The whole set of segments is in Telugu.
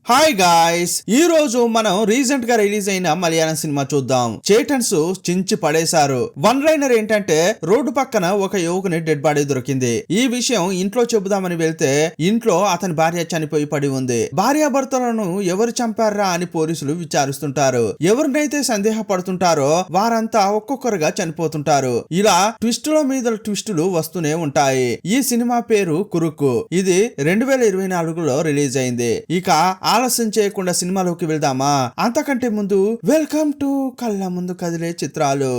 హాయ్ గాయ్స్, ఈ రోజు మనం రీసెంట్ గా రిలీజ్ అయిన మలయాళం సినిమా చూద్దాం. చేటన్స్ చించి పడేశారు. వన్ లైనర్ ఏంటంటే, రోడ్డు పక్కన ఒక యువకుని డెడ్ బాడీ దొరికింది. ఈ విషయం ఇంట్లో చెబుదామని వెళ్తే ఇంట్లో అతని భార్య చనిపోయి పడి ఉంది. భార్యాభర్తలను ఎవరు చంపారా అని పోలీసులు విచారిస్తుంటారు. ఎవరినైతే సందేహపడుతుంటారో వారంతా ఒక్కొక్కరుగా చనిపోతుంటారు. ఇలా ట్విస్టుల మీద ట్విస్టులు వస్తూనే ఉంటాయి. ఈ సినిమా పేరు కురుక్కు. ఇది 2024లో రిలీజ్ అయింది. ఇక ఆలస్యం చేయకుండా సినిమాలోకి వెళ్దామా? అంతకంటే ముందు వెల్కమ్ టు కళ్ళ ముందు కదిలే చిత్రాలు.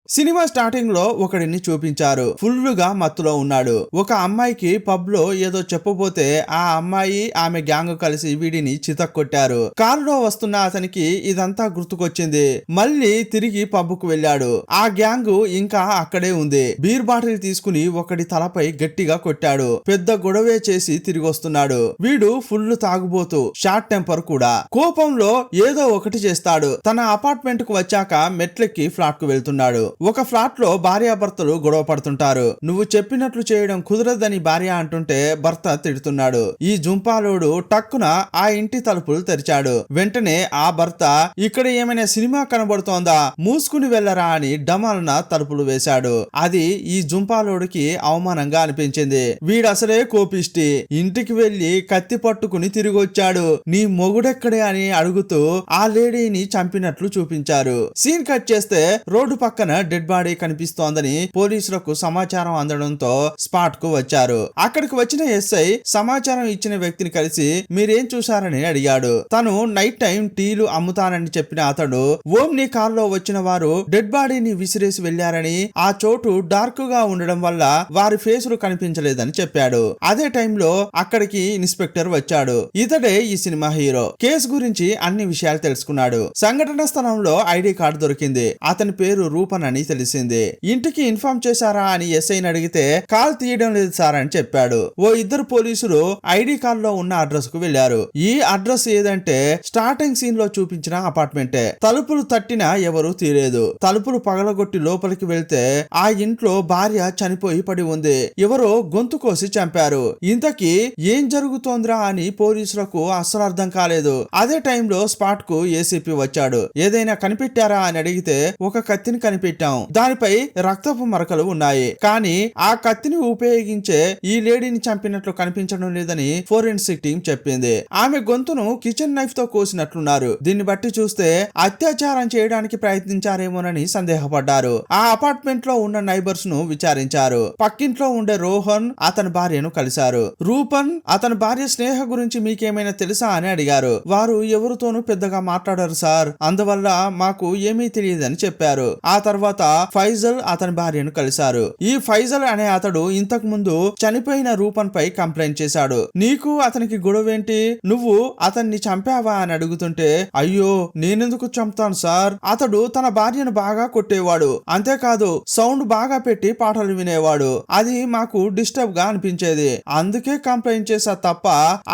సినిమా స్టార్టింగ్ లో ఒకడిని చూపించారు. ఫుల్ గా మత్తులో ఉన్నాడు. ఒక అమ్మాయికి పబ్ లో ఏదో చెప్పబోతే ఆ అమ్మాయి ఆమె గ్యాంగ్ కలిసి వీడిని చితక్కొట్టారు. కారులో వస్తున్న అతనికి ఇదంతా గుర్తుకొచ్చింది. మళ్ళీ తిరిగి పబ్ కు వెళ్ళాడు. ఆ గ్యాంగ్ ఇంకా అక్కడే ఉంది. బీర్ బాటిల్ తీసుకుని ఒకడి తలపై గట్టిగా కొట్టాడు. పెద్ద గొడవే చేసి తిరిగి వస్తున్నాడు. వీడు ఫుల్ తాగుబోతు, షార్ట్ టెంపర్ కూడా. కోపంలో ఏదో ఒకటి చేస్తాడు. తన అపార్ట్మెంట్ కు వచ్చాక మెట్లెక్కి ఫ్లాట్ కు వెళ్తున్నాడు. ఒక ఫ్లాట్ లో భార్యాభర్తలు గొడవ పడుతుంటారు. నువ్వు చెప్పినట్లు చేయడం కుదరదని భార్య అంటుంటే భర్త తిడుతున్నాడు. ఈ జుంపాలోడు టక్కున ఆ ఇంటి తలుపులు తెరిచాడు. వెంటనే ఆ భర్త, ఇక్కడ ఏమైనా సినిమా కనబడుతోందా, మూసుకుని వెళ్ళరా అని డమాలన తలుపులు వేశాడు. అది ఈ జుంపాలోడికి అవమానంగా అనిపించింది. వీడసలే కోపిష్టి. ఇంటికి వెళ్లి కత్తి పట్టుకుని తిరిగి వచ్చాడు. నీ మొగుడెక్కడే అని అడుగుతూ ఆ లేడీని చంపినట్లు చూపించారు. సీన్ కట్ చేస్తే రోడ్డు పక్కన డెడ్ బాడీ కనిపిస్తోందని పోలీసులకు సమాచారం అందడంతో స్పాట్ కు వచ్చారు. అక్కడికి వచ్చిన ఎస్ఐ సమాచారం ఇచ్చిన వ్యక్తిని కలిసి మీరేం చూశారని అడిగాడు. తను నైట్ టైం టీలు అమ్ముతానని చెప్పిన అతడు, ఓమ్ని కారులో వచ్చిన వారు డెడ్ బాడీని విసిరేసి వెళ్లారని, ఆ చోటు డార్క్ గా ఉండడం వల్ల వారి ఫేసులు కనిపించలేదని చెప్పాడు. అదే టైంలో అక్కడికి ఇన్స్పెక్టర్ వచ్చాడు. ఇతడే ఈ సినిమా హీరో. కేసు గురించి అన్ని విషయాలు తెలుసుకున్నాడు. సంఘటన స్థలంలో ఐడి కార్డు దొరికింది. అతని పేరు రూపన్ అని తెలిసింది. ఇంటికి ఇన్ఫార్మ్ చేశారా అని ఎస్ఐని అడిగితే కాల్ తీయడం లేదు సార్ అని చెప్పాడు. ఓ ఇద్దరు పోలీసులు ఐడి కార్డ్ లో ఉన్న అడ్రస్ కు వెళ్లారు. ఈ అడ్రస్ ఏదంటే స్టార్టింగ్ సీన్ లో చూపించిన అపార్ట్మెంటే. తలుపులు తట్టినా ఎవరు తీయలేదు. తలుపులు పగలగొట్టి లోపలికి వెళ్తే ఆ ఇంట్లో భార్య చనిపోయి పడి ఉంది. ఎవరో గొంతు కోసి చంపారు. ఇంతకీ ఏం జరుగుతోందిరా అని పోలీసులకు అస్సలు అర్థం కాలేదు. అదే టైంలో స్పాట్ కు ఏసీపీ వచ్చాడు. ఏదైనా కనిపెట్టారా అని అడిగితే ఒక కత్తిని కనిపెట్టాం. దానిపై రక్తపు మరకలు ఉన్నాయి. కానీ ఆ కత్తిని ఉపయోగించే ఈ లేడీని చంపినట్లు కనిపించడం లేదని ఫోరెన్సిక్ టీం చెప్పింది. ఆమె గొంతును కిచెన్ నైఫ్ తో కోసినట్లున్నారు. దీన్ని బట్టి చూస్తే అత్యాచారం చేయడానికి ప్రయత్నించారేమోనని సందేహపడ్డారు. ఆ అపార్ట్మెంట్ లో ఉన్న నైబర్స్ ను విచారించారు. పక్కింట్లో ఉండే రోహన్ అతని భార్యను కలిశారు. రూపన్ అతని భార్య స్నేహ గురించి మీకేమైనా తెలుసా అని అడిగారు. వారు ఎవరితోనూ పెద్దగా మాట్లాడారు సార్, అందువల్ల మాకు ఏమీ తెలియదని చెప్పారు. ఆ తర్వాత ఫైజల్ అతని భార్యను కలిశారు. ఈ ఫైజల్ అనే అతడు ఇంతకు ముందు చనిపోయిన రూపన్ పై కంప్లైంట్ చేశాడు. నీకు అతనికి గొడవేంటి, నువ్వు అతన్ని చంపావా అని అడుగుతుంటే, అయ్యో నేనెందుకు చంపుతాను సార్, అతడు తన భార్యను బాగా కొట్టేవాడు, అంతేకాదు సౌండ్ బాగా పెట్టి పాటలు వినేవాడు, అది మాకు డిస్టర్బ్ గా అనిపించేది, అందుకే కంప్లైంట్ చేశా తప్ప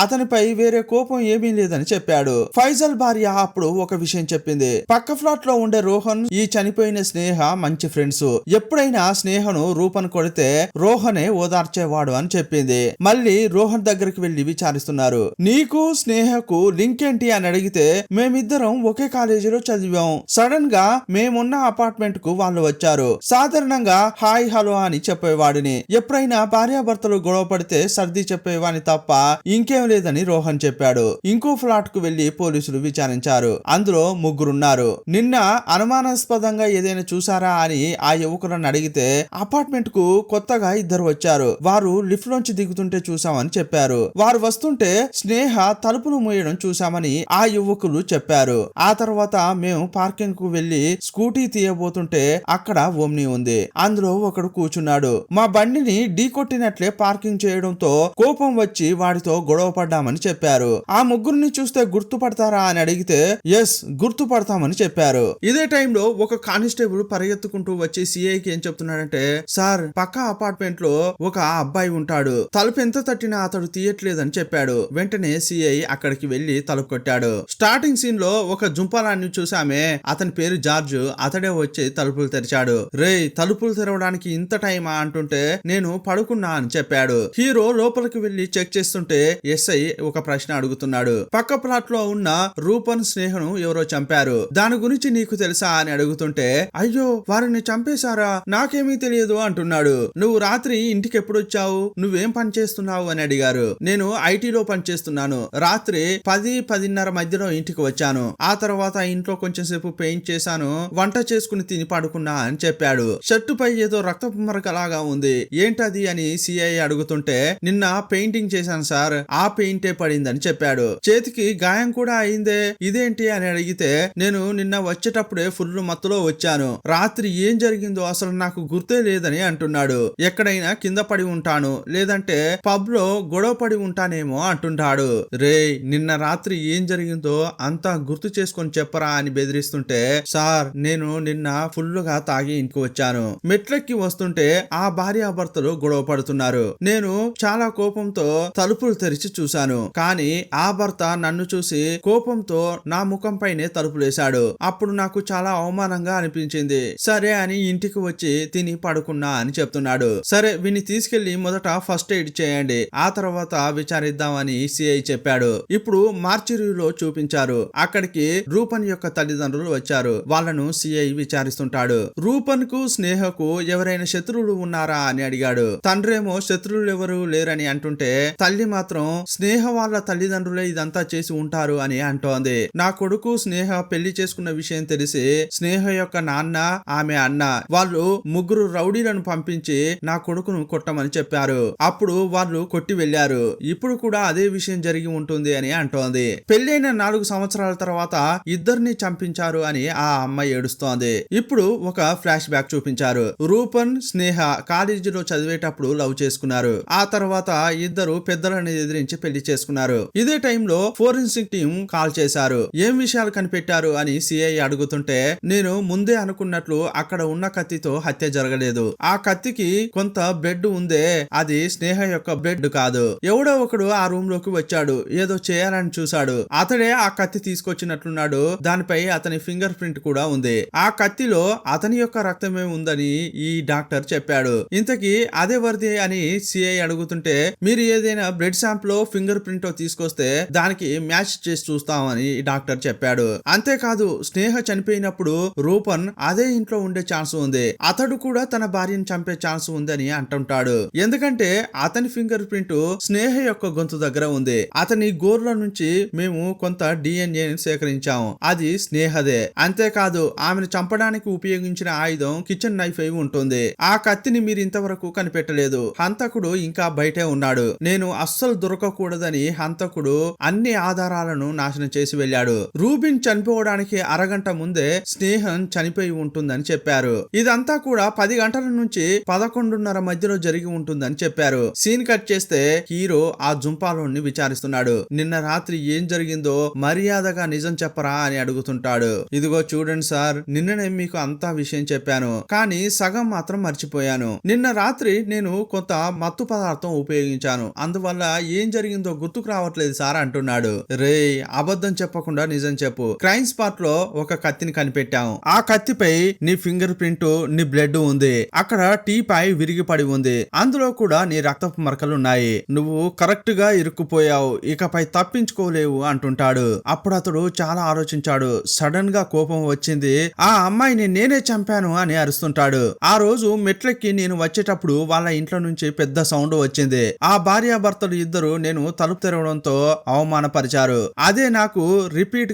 అతనిపై వేరే కోపం ఏమీ లేదని చెప్పాడు. ఫైజల్ భార్య అప్పుడు ఒక విషయం చెప్పింది. పక్క ఫ్లాట్ లో ఉండే రోహన్ ఈ చనిపోయిన స్నేహ మంచి ఫ్రెండ్స్. ఎప్పుడైనా స్నేహను రూపన్ కొడితే రోహనే ఓదార్చేవాడు అని చెప్పింది. మళ్ళీ రోహన్ దగ్గరికి వెళ్లి విచారిస్తున్నారు. నీకు స్నేహకు లింక్ ఏంటి అని అడిగితే, మేమిద్దరం ఒకే కాలేజీలో చదివాం. సడన్ గా మేమున్న అపార్ట్మెంట్ కు వాళ్ళు వచ్చారు. సాధారణంగా హాయ్ హలో అని చెప్పేవాడిని. ఎప్పుడైనా భార్యాభర్తలు గొడవ పడితే సర్ది చెప్పేవాని తప్ప ఇంకేం లేదని రోహన్ చెప్పాడు. ఇంకో ఫ్లాట్ కు వెళ్లి పోలీసులు విచారించారు. అందులో ముగ్గురున్నారు. నిన్న అనుమానాస్పదంగా ఏదైనా చూసారా అని ఆ యువకులను అడిగితే, అపార్ట్మెంట్ కు కొత్తగా ఇద్దరు వచ్చారు, వారు లిఫ్ట్ లోంచి దిగుతుంటే చూసామని చెప్పారు. వారు వస్తుంటే స్నేహ తలుపులు మూయడం చూసామని ఆ యువకులు చెప్పారు. ఆ తర్వాత మేము పార్కింగ్ కు వెళ్లి స్కూటీ తీయబోతుంటే అక్కడ ఓమ్ని ఉంది. అందులో ఒకడు కూర్చున్నాడు. మా బండిని ఢీ కొట్టినట్లే పార్కింగ్ చేయడంతో కోపం వచ్చి వాడితో గొడవ పడ్డామని చెప్పారు. ఆ ముగ్గురిని చూస్తే గుర్తుపడతారా అని అడిగితే ఎస్ గుర్తుపడతామని చెప్పారు. ఇదే టైంలో ఒక కానిస్టేబుల్ పరిగెత్తుకుంటూ వచ్చి సిఐకి ఏం చెప్తున్నాడంటే, సార్ పక్క అపార్ట్మెంట్ లో ఒక అబ్బాయి ఉంటాడు, తలుపు ఎంత తట్టినా అతడు తీయట్లేదని చెప్పాడు. వెంటనే సిఐ అక్కడికి వెళ్లి తలుపు కొట్టాడు. స్టార్టింగ్ సీన్ లో ఒక జుంపాలాన్ని చూసామే, అతని పేరు జార్జ్, అతడే వచ్చి తలుపులు తెరిచాడు. రేయ్ తలుపులు తెరవడానికి ఇంత టైమా అంటుంటే నేను పడుకున్నా అని చెప్పాడు. హీరో లోపలికి వెళ్లి చెక్ చేస్తుంటే ఎస్ఐ ఒక ప్రశ్న అడుగుతున్నాడు. పక్క ప్లాట్ లో ఉన్న రూపన్ స్నేహను ఎవరో చంపారు, దాని గురించి నీకు తెలుసా అని అడుగుతుంటే, అయ్యో వారిని చంపేశారా, నాకేమీ తెలియదు అంటున్నాడు. నువ్వు రాత్రి ఇంటికి ఎప్పుడు వచ్చావు, నువ్వేం పని చేస్తున్నావు అని అడిగారు. నేను ఐటీలో పనిచేస్తున్నాను, రాత్రి 10-10:30 మధ్యలో ఇంటికి వచ్చాను, ఆ తర్వాత ఇంట్లో కొంచెం సేపు పెయింట్ చేశాను, వంట చేసుకుని తిని పడుకున్నా అని చెప్పాడు. షర్టుపై ఏదో రక్తపు మరకలాగా ఉంది, ఏంటది అని సిఐ అడుగుతుంటే, నిన్న పెయింటింగ్ చేశాను సార్, ఆ పెయింటే పడిందని చెప్పాడు. చేతికి గాయం కూడా అయిందే, ఇదేంటి అని అడిగితే, నేను నిన్న వచ్చేటప్పుడే ఫుల్ మత్తులో వచ్చాను, రాత్రి ఏం జరిగిందో అసలు నాకు గుర్తే లేదని అంటున్నాడు. ఎక్కడైనా కింద పడి ఉంటాను, లేదంటే పబ్ లో గొడవ పడి ఉంటానేమో అంటుంటాడు. రే నిన్న రాత్రి ఏం జరిగిందో అంతా గుర్తు చేసుకొని చెప్పరా అని బెదిరిస్తుంటే, సార్ నేను నిన్న ఫుల్ గా తాగి ఇంటికి వచ్చాను, మెట్లెక్కి వస్తుంటే ఆ భార్యాభర్తలు గొడవ పడుతున్నారు, నేను చాలా కోపంతో తలుపులు తెరిచి చూశాను, కానీ ఆ భర్త నన్ను చూసి కోపంతో నా ముఖం పైనే తలుపులేశాడు, అప్పుడు నాకు చాలా అవమానంగా అనిపించింది, సరే అని ఇంటికి వచ్చి తిని పడుకున్నా అని చెప్తున్నాడు. సరే వీని తీసుకెళ్లి మొదట ఫస్ట్ ఎయిడ్ చేయండి, ఆ తర్వాత విచారిద్దామని సిఐ చెప్పాడు. ఇప్పుడు మార్చిరీలో చూపించారు. అక్కడికి రూపన్ యొక్క తల్లిదండ్రులు వచ్చారు. వాళ్ళను సిఐ విచారిస్తుంటాడు. రూపన్ కు స్నేహకు ఎవరైనా శత్రువులు ఉన్నారా అని అడిగాడు. తండ్రేమో శత్రువులు ఎవరు లేరని అంటుంటే, తల్లి మాత్రం స్నేహ వాళ్ళ తల్లిదండ్రులే ఇదంతా చేసి ఉంటారు అని అంటోంది. నా కొడుకు స్నేహ పెళ్లి చేసుకున్న విషయం తెలిసి స్నేహ యొక్క నాన్న, ఆమె అన్న వాళ్ళు ముగ్గురు రౌడీలను పంపించి నా కొడుకును కొట్టమని చెప్పారు. అప్పుడు వాళ్ళు కొట్టి వెళ్లారు. ఇప్పుడు కూడా అదే విషయం జరిగి ఉంటుంది అని అంటోంది. పెళ్లైన 4 సంవత్సరాల తర్వాత ఇద్దరిని చంపించారు అని ఆ అమ్మాయి ఏడుస్తోంది. ఇప్పుడు ఒక ఫ్లాష్ బ్యాక్ చూపించారు. రూపన్ స్నేహ కాలేజీలో చదివేటప్పుడు లవ్ చేసుకున్నారు. ఆ తర్వాత ఇద్దరు పెద్దలను ఎదిరించి పెళ్లి చేసుకున్నారు. ఇదే టైంలో ఫోరెన్సిక్ టీం కాల్ చేశారు. ఏం విషయాలు కనిపెట్టారు అని సిఐ అడుగుతుంటే, నేను ముందే అనుకున్నట్లు అక్కడ ఉన్న కత్తితో హత్య జరగలేదు, ఆ కత్తికి కొంత బ్లడ్ ఉందే, అది స్నేహ యొక్క బ్లడ్ కాదు, ఎవడో ఒకడు ఆ రూమ్ లోకి వచ్చాడు, ఏదో చేయాలని చూశాడు, అతడే ఆ కత్తి తీసుకొచ్చినట్లున్నాడు, దానిపై అతని ఫింగర్ ప్రింట్ కూడా ఉంది, ఆ కత్తిలో అతని యొక్క రక్తమే ఉందని ఈ డాక్టర్ చెప్పాడు. ఇంతకీ అదే వర్ది అని సిఐ అడుగుతుంటే, మీరు ఏదైనా బ్లడ్ శాంపుల్ ఫింగర్ ప్రింట్ తీసుకొస్తే దానికి మ్యాచ్ చేసి చూస్తామని డాక్టర్ చెప్పాడు. అంతేకాదు స్నేహ చనిపోయినప్పుడు రూపన్ అదే ఇంట్లో ఉండే ఛాన్స్ ఉంది, అతడు కూడా తన భార్యను చంపే ఛాన్స్ ఉందని అంటుంటాడు. ఎందుకంటే అతని ఫింగర్ ప్రింట్ స్నేహ యొక్క గొంతు దగ్గర ఉంది, అతని గోర్ల నుంచి మేము కొంత డిఎన్ఏ సేకరించాము, అది స్నేహదే. అంతేకాదు ఆమెను చంపడానికి ఉపయోగించిన ఆయుధం కిచెన్ నైఫ్ అయి ఉంటుంది, ఆ కత్తిని మీరు ఇంతవరకు కనిపెట్టలేదు, హంతకుడు ఇంకా బయటే ఉన్నాడు, నేను అస్సలు దొరకకూడదని హంతకుడు అన్ని ఆధారాలను నాశనం చేసి వెళ్ళాడు. రూబిన్ చనిపోవడానికి అరగంట ముందే స్నేహం చనిపోయి ఉంటుందని చెప్పారు. ఇదంతా కూడా 10 గంటల నుంచి 11:30 మధ్యలో జరిగి ఉంటుందని చెప్పారు. సీన్ కట్ చేస్తే హీరో ఆ జుంపాలోని విచారిస్తున్నాడు. నిన్న రాత్రి ఏం జరిగిందో మర్యాదగా నిజం చెప్పరా అని అడుగుతుంటాడు. ఇదిగో చూడండి సార్, నిన్ననే మీకు అంతా విషయం చెప్పాను, కానీ సగం మాత్రం మర్చిపోయాను. నిన్న రాత్రి నేను కొంత మత్తు పదార్థం ఉపయోగించాను, అందువల్ల ఏం జరిగిందో గుర్తుకు రావట్లేదు సార్ అంటున్నాడు. రే అబద్ధం చెప్పకుండా నిజం చెప్పు, క్రైమ్ స్పాట్ లో ఒక కత్తిని కనిపెట్టాము, ఆ కత్తిపై నీ ఫింగర్ ప్రింట్, నీ బ్లడ్ ఉంది, అక్కడ టీ పై విరిగి పడి ఉంది, అందులో కూడా నీ రక్తపు మరకలు ఉన్నాయి, నువ్వు కరెక్ట్ గా ఇరుక్కుపోయావు, ఇకపై తప్పించుకోలేవు అంటుంటాడు. అప్పుడు అతడు చాలా ఆలోచించాడు. సడన్ గా కోపం వచ్చింది, ఆ అమ్మాయిని నేనే చంపాను అని అరుస్తుంటాడు. ఆ రోజు మెట్లెక్కి నేను వచ్చేటప్పుడు వాళ్ళ ఇంట్లో నుంచి పెద్ద సౌండ్ వచ్చింది, ఆ భార్యాభర్తలు ఇద్దరు నేను తలుపు తెరవడంతో అవమానపరిచారు, అదే నాకు రిపీట్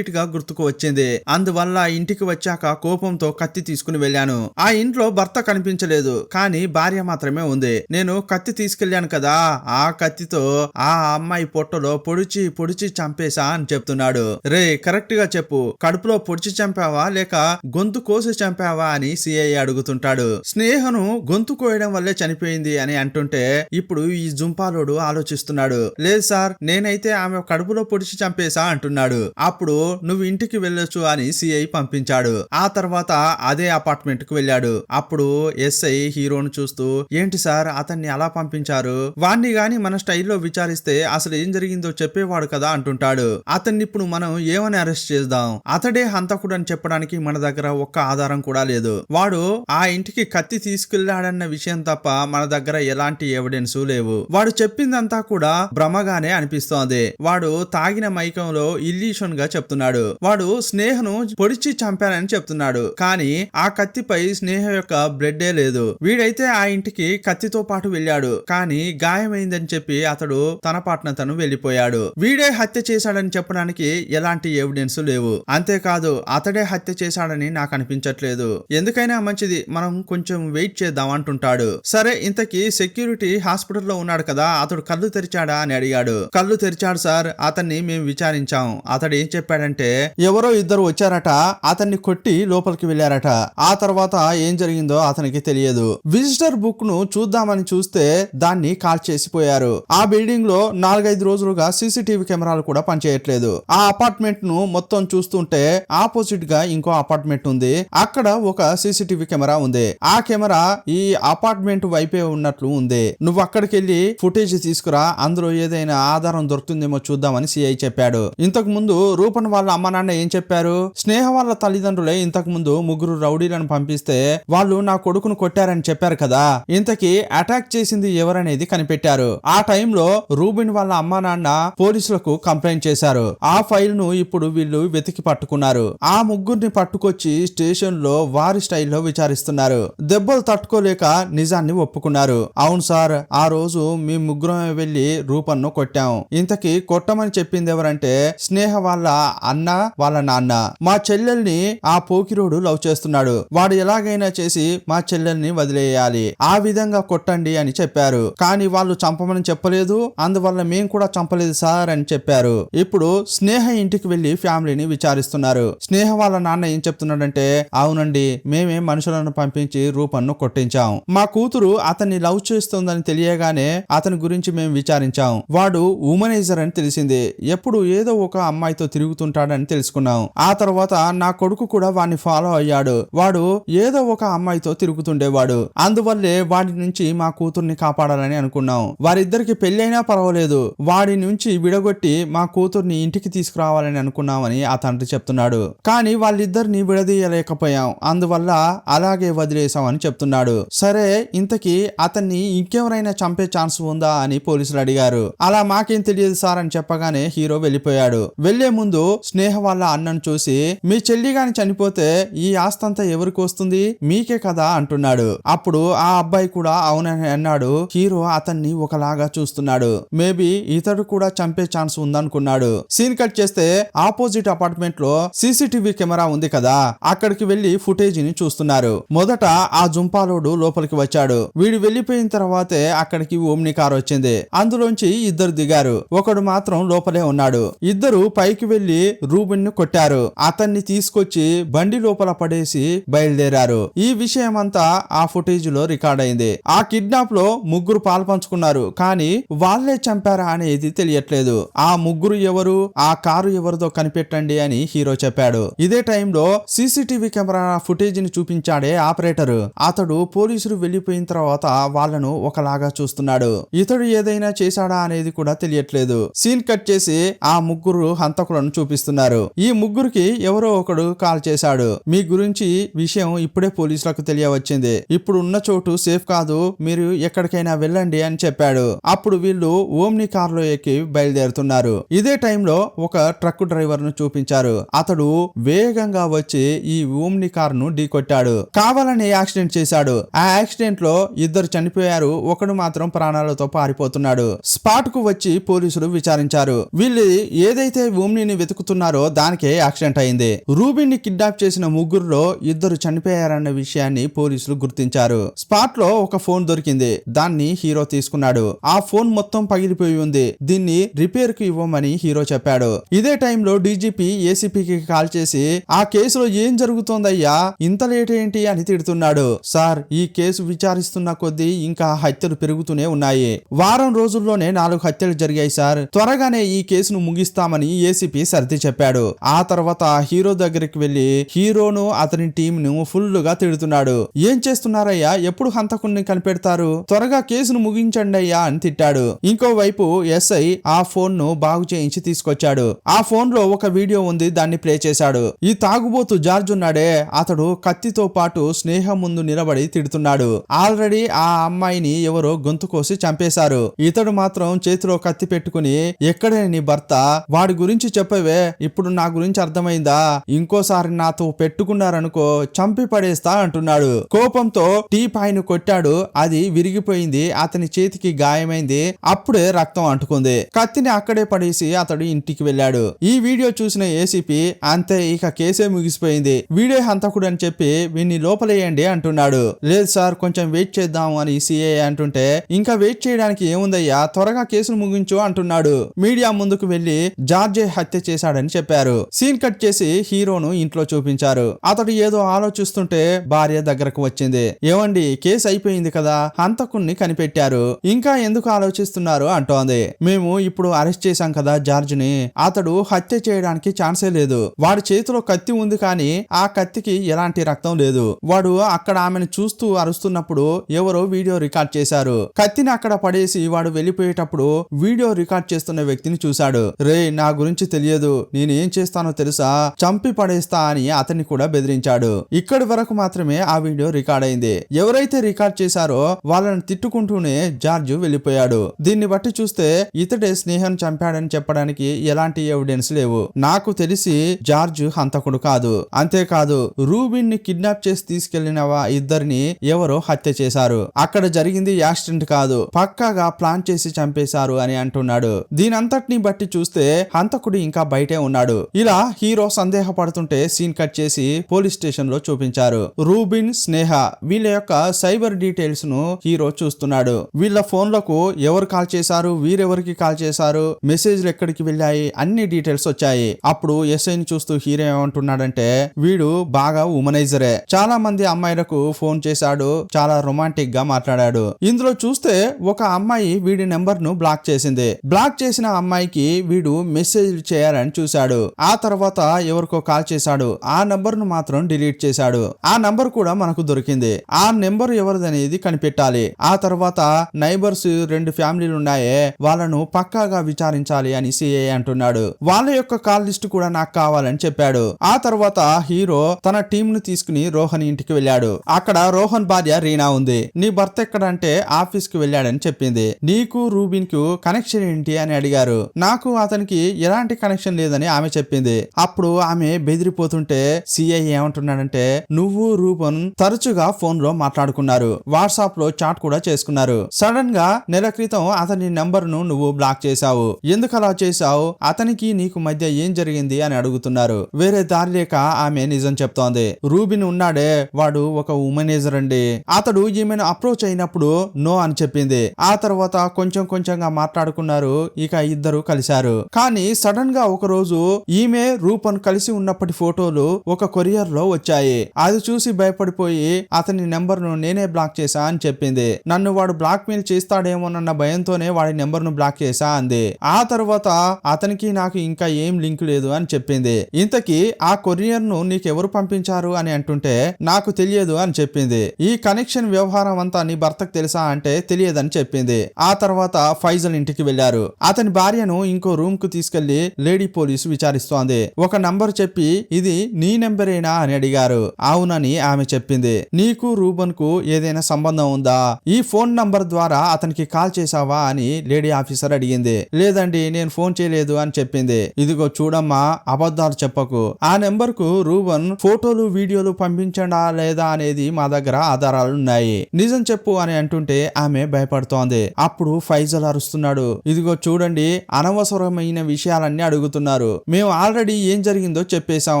గా గుర్తుకు వచ్చింది, అందువల్ల ఇంటికి వచ్చాక కోపంతో కత్తి తీసుకుని వెళ్ళాను, ఆ ఇంట్లో భర్త కనిపించలేదు, కానీ భార్య మాత్రమే ఉంది, నేను కత్తి తీసుకెళ్లాను కదా, ఆ కత్తితో ఆ అమ్మాయి పొట్టలో పొడిచి చంపేశా అని చెప్తున్నాడు. రే కరెక్ట్ గా చెప్పు, కడుపులో పొడిచి చంపావా లేక గొంతు కోసి చంపావా అని సిఐ అడుగుతుంటాడు. స్నేహను గొంతు కోయడం వల్లే చనిపోయింది అని అంటుంటే ఇప్పుడు ఈ జుంపాలోడు ఆలోచిస్తున్నాడు. లేదు సార్, నేనైతే ఆమె కడుపులో పొడిచి చంపేశా అంటున్నాడు. అప్పుడు నువ్వు ఇంటికి వెళ్ళొచ్చు అని సిఐ పంపించాడు. ఆ తర్వాత అదే అపార్ట్మెంట్ కు వెళ్ళాడు. అప్పుడు ఎస్ఐ హీరోను చూస్తూ, ఏంటి సార్ అతన్ని అలా పంపించారు, వాణ్ణి గాని మన స్టైల్లో విచారిస్తే అసలు ఏం జరిగిందో చెప్పేవాడు కదా అంటుంటాడు. అతన్ని ఇప్పుడు మనం ఏమని అరెస్ట్ చేద్దాం, అతడే హంతకుడు అని చెప్పడానికి మన దగ్గర ఒక్క ఆధారం కూడా లేదు. వాడు ఆ ఇంటికి కత్తి తీసుకెళ్లాడన్న విషయం తప్ప మన దగ్గర ఎలాంటి ఎవిడెన్స్ లేవు. వాడు చెప్పిందంతా కూడా భ్రమగానే అనిపిస్తోంది. వాడు తాగిన మైకంలో ఇల్యూషన్ గా చెప్తున్నాడు. వాడు స్నేహను పొడిచి చంపానని చెప్తున్నాడు. కానీ ఆ కత్తిపై స్నేహ యొక్క బ్లడ్డే లేదు. వీడైతే ఆ ఇంటికి కత్తితో పాటు వెళ్ళాడు, కానీ గాయమైందని చెప్పి అతడు తన పాటన తను వెళ్లిపోయాడు. వీడే హత్య చేశాడని చెప్పడానికి ఎలాంటి ఎవిడెన్స్ లేవు. అంతేకాదు అతడే హత్య చేశాడని నాకు అనిపించట్లేదు. ఎందుకైనా మంచిది మనం కొంచెం వెయిట్ చేద్దాం అంటుంటాడు. సరే, ఇంతకీ సెక్యూరిటీ హాస్పిటల్లో ఉన్నాడు కదా, అతడు కళ్ళు తెరిచాడా అని అడిగాడు. కళ్ళు తెరిచాడు సార్, అతన్ని మేము విచారించాం. అతడు ఏం చెప్పాడంటే ఎవరో ఇద్దరు వచ్చారట, అతన్ని కొట్టి లోపలికి వెళ్లారట. ఆ తర్వాత ఏం జరిగిందో అతనికి తెలియదు. విజిటర్ బుక్ ను చూద్దామని చూస్తే దాన్ని కాల్ చేసిపోయారు. ఆ బిల్డింగ్ లో 4-5 రోజులుగా సీసీటీవీ కెమెరాలు కూడా పనిచేయట్లేదు. ఆ అపార్ట్మెంట్ ను మొత్తం చూస్తుంటే ఆపోజిట్ గా ఇంకో అపార్ట్మెంట్ ఉంది. అక్కడ ఒక సీసీటీవీ కెమెరా ఉంది. ఆ కెమెరా ఈ అపార్ట్మెంట్ వైపే ఉన్నట్లు ఉంది. నువ్వు అక్కడికి వెళ్లి ఫుటేజ్ తీసుకురా, అందులో ఏదైనా ఆధారం దొరుకుతుందేమో చూద్దామని సిఐ చెప్పాడు. ఇంతకు ముందు రూపన్ వాళ్ళ అమ్మ నాన్న ఏం చెప్పారు, స్నేహ వాళ్ళ తల్లిదండ్రులే ఇంతకు ముందు 3 రౌడీలను పంపిస్తే వాళ్ళు నా కొడుకును కొట్టారని చెప్పారు కదా. ఇంతకీ అటాక్ చేసింది ఎవరనేది కనిపెట్టారు. ఆ టైంలో రూబిన్ వాళ్ళ అమ్మా నాన్న పోలీసులకు కంప్లైంట్ చేశారు. ఆ ఫైల్ ను ఇప్పుడు వీళ్ళు వెతికి పట్టుకున్నారు. ఆ ముగ్గురిని పట్టుకొచ్చి స్టేషన్ లో వారి స్టైల్లో విచారిస్తున్నారు. దెబ్బలు తట్టుకోలేక నిజాన్ని ఒప్పుకున్నారు. అవును సార్, ఆ రోజు మీ ముగ్గురం వెళ్లి రూపన్ను కొట్టాం. ఇంతకీ కొట్టమని చెప్పింది ఎవరంటే స్నేహ వాళ్ళ అన్న వాళ్ళ నాన్న. మా చెల్లెల్ని ఆ పోకిరోడు లవ్ చేస్తున్నాడు, వాడు ఎలాగైనా చేసి మా చెల్లెల్ని వదిలేయాలి, ఆ విధంగా కొట్టండి అని చెప్పారు. కానీ వాళ్ళు చంపమని చెప్పలేదు, అందువల్ల మేం కూడా చంపలేదు సార్ అని చెప్పారు. ఇప్పుడు స్నేహ ఇంటికి వెళ్లి ఫ్యామిలీని విచారిస్తున్నారు. స్నేహ వాళ్ళ నాన్న ఏం చెప్తున్నాడంటే అవునండి, మేమే మనుషులను పంపించి రూపన్ను కొట్టించాం. మా కూతురు అతన్ని లవ్ చేస్తుందని తెలియగానే అతని గురించి మేము విచారించాం. వాడు ఉమనైజర్ అని తెలిసింది. ఎప్పుడు ఏదో ఒక అమ్మాయితో తిరుగుతుంటాడని తెలుసుకున్నాం. ఆ తర్వాత నా కొడుకు కూడా వాడిని ఫాలో అయ్యాడు. వాడు ఏదో ఒక అమ్మాయితో తిరుగుతుండేవాడు. అందువల్లే వాడి నుంచి మా కూతుర్ని కాపాడాలని అనుకున్నాం. వారిద్దరికి పెళ్ళైనా పర్వాలేదు, వాడి నుంచి విడగొట్టి మా కూతుర్ని ఇంటికి తీసుకురావాలని అనుకున్నామని ఆ తండ్రి చెప్తున్నాడు. కానీ వాళ్ళిద్దరిని విడదీయలేకపోయాం, అందువల్ల అలాగే వదిలేసాం అని చెప్తున్నాడు. సరే, ఇంతకీ అతన్ని ఇంకెవరైనా చంపే ఛాన్స్ ఉందా అని పోలీసులు అడిగారు. అలా మాకేం తెలియదు సార్ అని చెప్పగానే హీరో వెళ్లిపోయాడు. వెళ్లే ముందు స్నేహ వాళ్ళ అన్నను చూసి మీ చెల్లి గాని చనిపోతే ఈ ఆస్తంతా ఎవరికి వస్తుంది, మీకే కదా అంటున్నాడు. అప్పుడు ఆ అబ్బాయి కూడా అవునని అన్నాడు. హీరో అతన్ని ఒకలాగా చూస్తున్నాడు. మేబీ ఇతడు కూడా చంపే ఛాన్స్ ఉందనుకున్నాడు. సీన్ కట్ చేస్తే ఆపోజిట్ అపార్ట్మెంట్ లో సీసీటీవీ కెమెరా ఉంది కదా, అక్కడికి వెళ్లి ఫుటేజ్ ని చూస్తున్నారు. మొదట ఆ జుంపాలోడు లోపలికి వచ్చాడు. వీడు వెళ్లిపోయిన తర్వాతే అక్కడికి ఓమ్ని కార్ వచ్చింది. అందులోంచి ఇద్దరు దిగారు. ఒకడు మాత్రం లోపలే ఉన్నాడు. ఇద్దరు పైకి వెళ్లి రూబిన్ ను కొట్టారు. అతన్ని తీసుకొచ్చి బండి లోపల పడేసి బయలుదేరారు. ఈ విషయం అంతా ఆ ఫుటేజ్ లో రికార్డ్ అయింది. ఆ కిడ్నాప్ లో ముగ్గురు పాల్పంచుకున్నారు, కానీ వాళ్లే చంపారా అనేది తెలియట్లేదు. ఆ ముగ్గురు ఎవరు, ఆ కారు ఎవరిదో కనిపెట్టండి అని హీరో చెప్పాడు. ఇదే టైంలో సీసీటీవీ కెమెరా ఫుటేజ్ ని చూపించాడే ఆపరేటర్. అతడు పోలీసులు వెళ్లిపోయిన తర్వాత వాళ్ళను ఒకలాగా చూస్తున్నాడు. ఇతడు ఏదైనా చేశాడా అనేది కూడా తెలియట్లేదు. సీన్ కట్ చేసి ఆ ముగ్గురు హంతకులను చూపిస్తున్నారు. ఈ ముగ్గురికి ఎవరో ఒకడు కాల్ చేశాడు. మీ గురించి విషయం ఇప్పుడే పోలీసులకు తెలియవచ్చింది, ఇప్పుడు ఉన్న చోటు సేఫ్ కాదు, మీరు ఎక్కడికైనా వెళ్ళండి అని చెప్పాడు. అప్పుడు వీళ్ళు ఓమ్ని కార్ లో ఎక్కి బయలుదేరుతున్నారు. ఇదే టైంలో ఒక ట్రక్ డ్రైవర్ ను చూపించారు. అతడు వేగంగా వచ్చి ఈ ఓమ్ని కార్ ను ఢీకొట్టాడు. కావాలని యాక్సిడెంట్ చేశాడు. ఆ యాక్సిడెంట్ లో ఇద్దరు చనిపోయారు, ఒకడు మాత్రం ప్రాణాలతో పారిపోతున్నాడు. స్పాట్ కు వచ్చి పోలీసులు విచారించారు. వీళ్ళు ఏదైతే ఓమ్నిని వెతుకుతున్నారో దానికే యాక్సిడెంట్ అయింది. రూబిన్ ని కిడ్నాప్ చేసిన ముగ్గురులో ఇద్దరు చనిపోయారన్న విషయాన్ని పోలీసులు గుర్తించారు. స్పాట్ లో ఒక ఫోన్ దొరికింది. దాన్ని హీరో తీసుకున్నాడు. ఆ ఫోన్ మొత్తం పగిలిపోయి ఉంది. దీన్ని రిపేర్ కు ఇవ్వమని హీరో చెప్పాడు. ఇదే టైంలో డీజీపీ ఏసీపీకి కాల్ చేసి ఆ కేసులో ఏం జరుగుతోందయ్యా, ఇంత లేట్ ఏంటి అని తిడుతున్నాడు. సార్, ఈ కేసు విచారిస్తున్న కొద్దీ ఇంకా హత్యలు పెరుగుతూనే ఉన్నాయి. వారం రోజుల్లోనే 4 హత్యలు జరిగాయి సార్, త్వరగానే ఈ కేసును ముగిస్తామని ఏసీపీ సర్ది చెప్పాడు. ఆ తర్వాత హీరో దగ్గరికి వెళ్లి హీరోను అతని టీం ను ఫుల్ గా తిడుతున్నాడు. ఏం చేస్తున్నారయ్యా, ఎప్పుడు హంతకుణ్ణి కనిపెడతారు, త్వరగా కేసును ముగించండి అయ్యా అని తిట్టాడు. ఇంకోవైపు ఎస్ఐ ఆ ఫోన్ ను బాగు చేయించి తీసుకొచ్చాడు. ఆ ఫోన్ లో ఒక వీడియో ఉంది, దాన్ని ప్లే చేశాడు. ఈ తాగుబోతు జార్జ్ ఉన్నాడే, అతడు కత్తితో పాటు స్నేహ ముందు నిలబడి తిడుతున్నాడు. ఆల్రెడీ ఆ అమ్మాయిని ఎవరో గొంతు కోసి చంపేశారు. ఇతడు మాత్రం చేతిలో కత్తి పెట్టుకుని, ఎక్కడే నీ భర్త, వాడి గురించి చెప్పవే, ఇప్పుడు నా గురించి అర్థమైందా, ఇంకోసారి నాతో పెట్టుకున్నారనుకో చంపి పడేస్తా అంటున్నాడు. కోపంతో టీ పాయిను కొట్టాడు, అది విరిగిపోయింది, అతని చేతికి గాయమైంది, అప్పుడే రక్తం అంటుకుంది. కత్తిని అక్కడే పడేసి అతడు ఇంటికి వెళ్ళాడు. ఈ వీడియో చూసిన ఏసీపీ అంతే, ఇక కేసే ముగిసిపోయింది, వీడే హంతకుడు అని చెప్పి వీన్ని లోపలేయండి అంటున్నాడు. లేదు సార్, కొంచెం వెయిట్ చేద్దాం అని సిఐ అంటుంటే, ఇంకా వెయిట్ చేయడానికి ఏముందయ్యా, త్వరగా కేసును ముగించు అంటున్నాడు. మీడియా ముందుకు వెళ్లి జార్జే హత్య చేశాడని చెప్పారు. సీన్ కట్ చేసి హీరోను ఇంట్లో చూపించారు. అతడు ఏదో ఆలోచిస్తుంటే భార్య దగ్గరకు వచ్చింది. ఏమండి, కేసు అయిపోయింది కదా, హంతకుణ్ణి కనిపెట్టారు, ఇంకా ఎందుకు ఆలోచిస్తున్నారు అంటోంది. మేము ఇప్పుడు అరెస్ట్ చేశాం కదా జార్జ్ ని, అతడు హత్య చేయడానికి ఛాన్సే లేదు, వాడి చేతిలో కత్తి ఉంది కానీ ఆ కత్తికి ఎలాంటి రక్తం లేదు. వాడు అక్కడ ఆమెను చూస్తూ అరుస్తున్నప్పుడు ఎవరో వీడియో రికార్డ్ చేశారు. కత్తిని అక్కడ పడేసి వాడు వెళ్లిపోయేటప్పుడు వీడియో రికార్డ్ చేస్తున్న వ్యక్తిని చూశాడు. రే, నా గురించి తెలియదు, నేనేం చేస్తానో తెలుసా, చంపి పడేస్తా అని అతన్ని కూడా బెదిరించాడు. ఇక్కడి వరకు మాత్రమే ఆ వీడియో రికార్డ్ అయింది. ఎవరైతే రికార్డ్ చేశారో వాళ్ళని తిట్టుకుంటూనే జార్జ్ వెళ్లిపోయాడు. దీన్ని బట్టి చూస్తే ఇతడే స్నేహం చంపాడని చెప్పడానికి ఎలాంటి ఎవిడెన్స్ లేవు. నాకు తెలిసి జార్జ్ హంతకుడు కాదు. అంతేకాదు, రూబిన్ ని కిడ్నాప్ చేసి తీసుకెళ్లిన ఇద్దరిని ఎవరో హత్య చేశారు. అక్కడ జరిగింది యాక్సిడెంట్ కాదు, పక్కాగా ప్లాన్ చేసి చంపేశారు అని అంటున్నాడు. దీనంతటిని బట్టి చూస్తే హంతకుడు ఇంకా బయటే ఉన్నాడు. ఇలా హీరో సందేహపడుతుంటే సీన్ కట్ చేసి పోలీస్ స్టేషన్ లో చూపించారు. రూబిన్, స్నేహ వీళ్ళ యొక్క సైబర్ డీటెయిల్స్ ను హీరో చూస్తున్నాడు. వీళ్ళ ఫోన్లకు ఎవరు కాల్ చేశారు, వీరెవరికి కాల్ చేశారు, మెసేజ్లు ఎక్కడికి వెళ్ళాయి, అన్ని డీటెయిల్స్ వచ్చాయి. అప్పుడు ఎస్ఐని చూస్తూ హీరో ఏమంటున్నాడంటే, వీడు బాగా ఉమనైజరే, చాలా మంది అమ్మాయిలకు ఫోన్ చేశాడు, చాలా రొమాంటిక్ గా మాట్లాడాడు. ఇందులో చూస్తే ఒక అమ్మాయి వీడి నెంబర్ ను బ్లాక్ చేసింది. బ్లాక్ చేసిన అమ్మాయికి వీడు మెసేజ్ చేయాలని చూశాడు. ఆ తర్వాత ఎవరికో కాల్ చేశాడు, ఆ నంబర్ ను మాత్రం డిలీట్ చేశాడు. ఆ నంబర్ కూడా మనకు దొరికింది. ఆ నెంబర్ ఎవరిదనేది కనిపెట్టాలి. ఆ తర్వాత నైబర్స్ 2 ఫ్యామిలీలు ఉన్నాయే, వాళ్ళను పక్కాగా విచారించాలి అని సిఐ అంటున్నాడు. వాళ్ళ యొక్క కాల్ లిస్ట్ కూడా నాకు కావాలని చెప్పాడు. ఆ తర్వాత హీరో తన టీం ను తీసుకుని రోహన్ ఇంటికి వెళ్ళాడు. అక్కడ రోహన్ భార్య రీనా ఉంది. నీ భర్త ఎక్కడంటే ఆఫీస్ కి వెళ్ళాడని చెప్పింది. నీకు రూబిన్ కు కనెక్షన్ ఏంటి అని అడిగారు. నాకు అతనికి ఎలాంటి కనెక్షన్ లేదని ఆమె చెప్పింది. అప్పుడు ఆమె బెదిరిపోతుంటే సిఐ ఏమంటున్నాడంటే, నువ్వు రూబన్ తరచుగా ఫోన్ లో మాట్లాడుకున్నారు, వాట్సాప్ లో చాట్ కూడా చేసుకున్నారు. సడన్ గా నెల క్రితం అతని నెంబర్ ను నువ్వు బ్లాక్ చేశావు. ఎందుకు అలా చేశావు, అతనికి నీకు మధ్య ఏం జరిగింది అని అడుగుతున్నారు. వేరే దారి లేక ఆమె నిజం చెప్తోంది. రూబిన్ ఉన్నాడే, వాడు ఒక ఉమనైజర్ అండి. అతడు ఈమెను అప్రోచ్ అయినప్పుడు నో అని చెప్పింది. ఆ తర్వాత కొంచెం కొంచెంగా మాట్లాడుకున్నారు. ఇక ఇద్దరు కలిశారు. కానీ సడన్ గా ఒక రోజు ఈమె రూపన్ కలిసి ఉన్నప్పటి ఫోటోలు ఒక కొరియర్ లో వచ్చాయి. అది చూసి భయపడిపోయి అతని నెంబర్ ను నేనే బ్లాక్ చేశా అని చెప్పింది. నన్ను వాడు బ్లాక్ మెయిల్ చేస్తాడేమోనన్న భయంతోనే వాడి నెంబర్ ను బ్లాక్ చేశా అంది. ఆ తర్వాత అతనికి నాకు ఇంకా ఏం లింక్ లేదు అని చెప్పింది. ఇంతకీ ఆ కొరియర్ ను నీకెవరు పంపించారు అని అంటుంటే, నాకు తెలియదు అని చెప్పింది. ఈ కనెక్షన్ వ్యవహారం అంతా నీ భర్తకు తెలుసా అంటే తెలియదని చెప్పింది. ఆ తర్వాత ఫైజల్ ఇంటికి వెళ్లారు. అతని భార్యను ఇంకో రూమ్ కు తీసుకెళ్లి లేడీ పోలీసు విచారిస్తోంది. ఒక నంబర్ చెప్పి, ఇది నీ నెంబరేనా అని అడిగారు. అవునని ఆమె చెప్పింది. నీకు రూబన్ కు ఏదైనా సంబంధం ఉందా, ఈ ఫోన్ నంబర్ ద్వారా అతనికి కాల్ చేసావా అని లేడీ ఆఫీసర్ అడిగింది. లేదండి, నేను ఫోన్ చేయలేదు అని చెప్పింది. ఇదిగో చూడమ్మా, అబద్ధాలు చెప్పకు. ఆ నెంబర్ కు రూబన్ ఫోటోలు వీడియోలు పంపించడా లేదా అనేది మా దగ్గర ఆధారాలు ఉన్నాయి, నిజం చెప్పు అని అంటుంటే ఆమె భయపడుతోంది. అప్పుడు ఫైజల్ అరుస్తున్నాడు. ఇదిగో చూడండి, అనవసరమైన విషయాలన్నీ అడుగుతున్నారు, మేము ఆల్రెడీ ఏం జరిగిందో చెప్పేశాం,